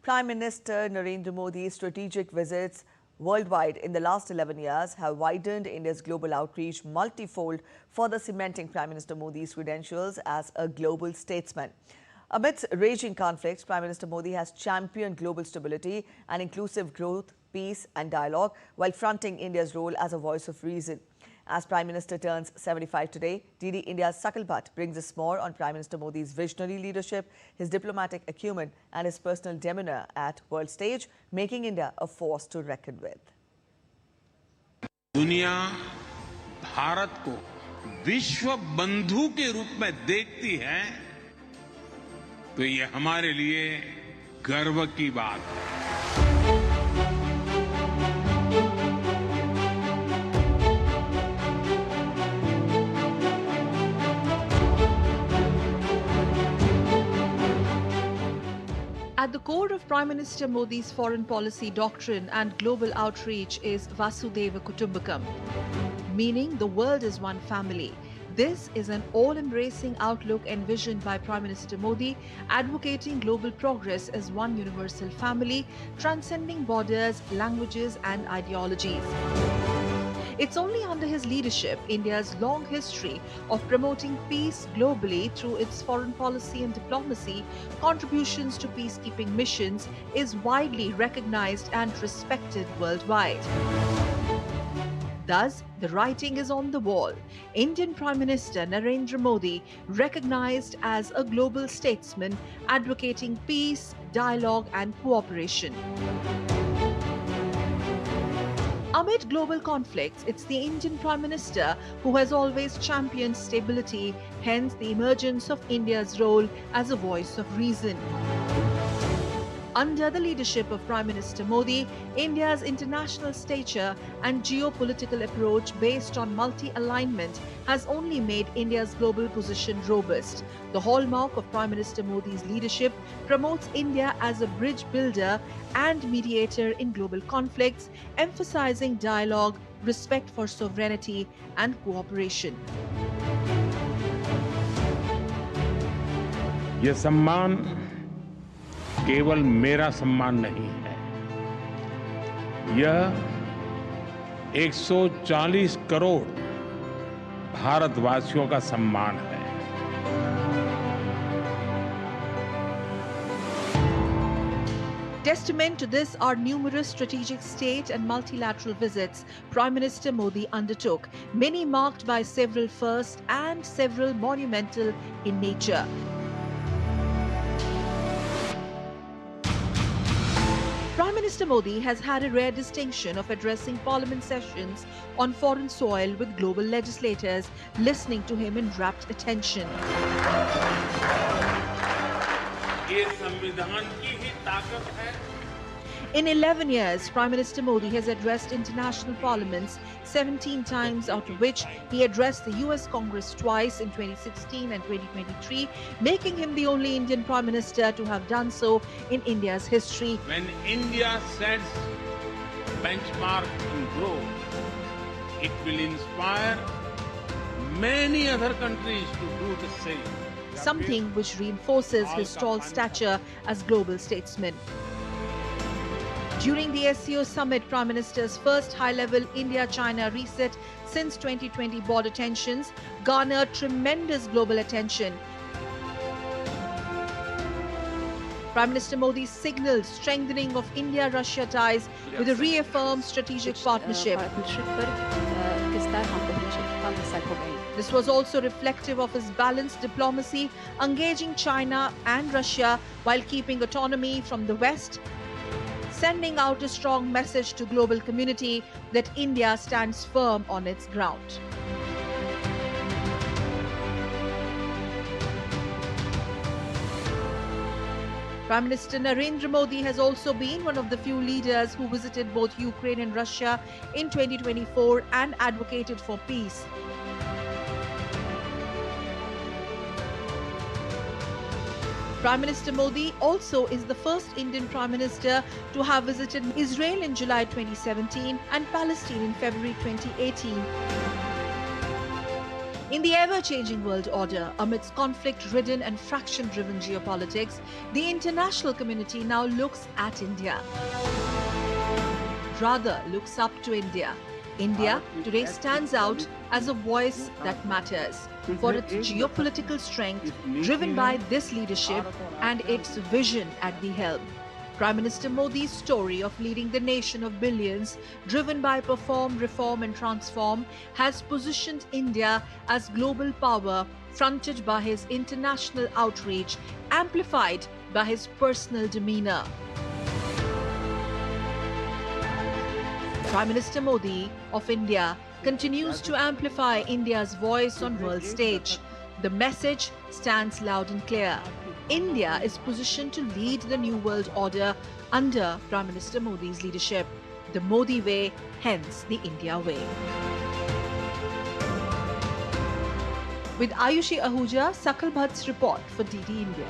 Prime Minister Narendra Modi's strategic visits worldwide in the last 11 years have widened India's global outreach multifold, further cementing Prime Minister Modi's credentials as a global statesman. Amidst raging conflicts, Prime Minister Modi has championed global stability and inclusive growth, peace and dialogue while fronting India's role as a voice of reason. As Prime Minister turns 75 today, DD India's Sakal Bhatt brings us more on Prime Minister Modi's visionary leadership, his diplomatic acumen and his personal demeanour at world stage, making India a force to reckon with. दुनिया भारत को विश्व बंधु के रूप में देखती है तो ये हमारे लिए गर्व की बात है। At the core of Prime Minister Modi's foreign policy doctrine and global outreach is Vasudhaiva Kutumbakam, meaning the world is one family. This is an all-embracing outlook envisioned by Prime Minister Modi, advocating global progress as one universal family, transcending borders, languages and ideologies. It's only under his leadership, India's long history of promoting peace globally through its foreign policy and diplomacy, contributions to peacekeeping missions, is widely recognized and respected worldwide. Thus, the writing is on the wall. Indian Prime Minister Narendra Modi, recognized as a global statesman, advocating peace, dialogue and cooperation. Amid global conflicts, it's the Indian Prime Minister who has always championed stability, hence the emergence of India's role as a voice of reason. Under the leadership of Prime Minister Modi, India's international stature and geopolitical approach based on multi-alignment has only made India's global position robust. The hallmark of Prime Minister Modi's leadership promotes India as a bridge builder and mediator in global conflicts, emphasizing dialogue, respect for sovereignty and cooperation. ये सम्मान केवल मेरा सम्मान नहीं है, यह 140 करोड़ भारतवासियों का सम्मान है। Testament to this are numerous strategic state and multilateral visits Prime Minister Modi undertook, many marked by several firsts and several monumental in nature. Prime Minister Modi has had a rare distinction of addressing parliament sessions on foreign soil with global legislators listening to him in rapt attention. ये संविधान की ही ताकत है। In 11 years, Prime Minister Modi has addressed international parliaments 17 times, out of which he addressed the US Congress twice in 2016 and 2023, making him the only Indian Prime Minister to have done so in India's history. When India sets benchmark in growth, it will inspire many other countries to do the same. Something which reinforces his tall stature as global statesman. During the SCO summit, Prime Minister's first high-level India-China reset since 2020 border tensions garnered tremendous global attention. Prime Minister Modi signalled strengthening of India-Russia ties with a reaffirmed strategic partnership. This was also reflective of his balanced diplomacy, engaging China and Russia while keeping autonomy from the West, sending out a strong message to global community that India stands firm on its ground. Prime Minister Narendra Modi has also been one of the few leaders who visited both Ukraine and Russia in 2024 and advocated for peace. Prime Minister Modi also is the first Indian Prime Minister to have visited Israel in July 2017 and Palestine in February 2018. In the ever-changing world order, amidst conflict-ridden and fraction-driven geopolitics, the international community now looks at India. Rather, looks up to India. India today stands out as a voice that matters for its geopolitical strength, driven by this leadership and its vision at the helm. Prime Minister Modi's story of leading the nation of billions, driven by perform, reform and transform, has positioned India as global power, fronted by his international outreach, amplified by his personal demeanor. Prime Minister Modi of India continues to amplify India's voice on world stage. The message stands loud and clear. India is positioned to lead the new world order under Prime Minister Modi's leadership. The Modi way, hence the India way. With Ayushi Ahuja, Sakal Bhatt's report for DD India.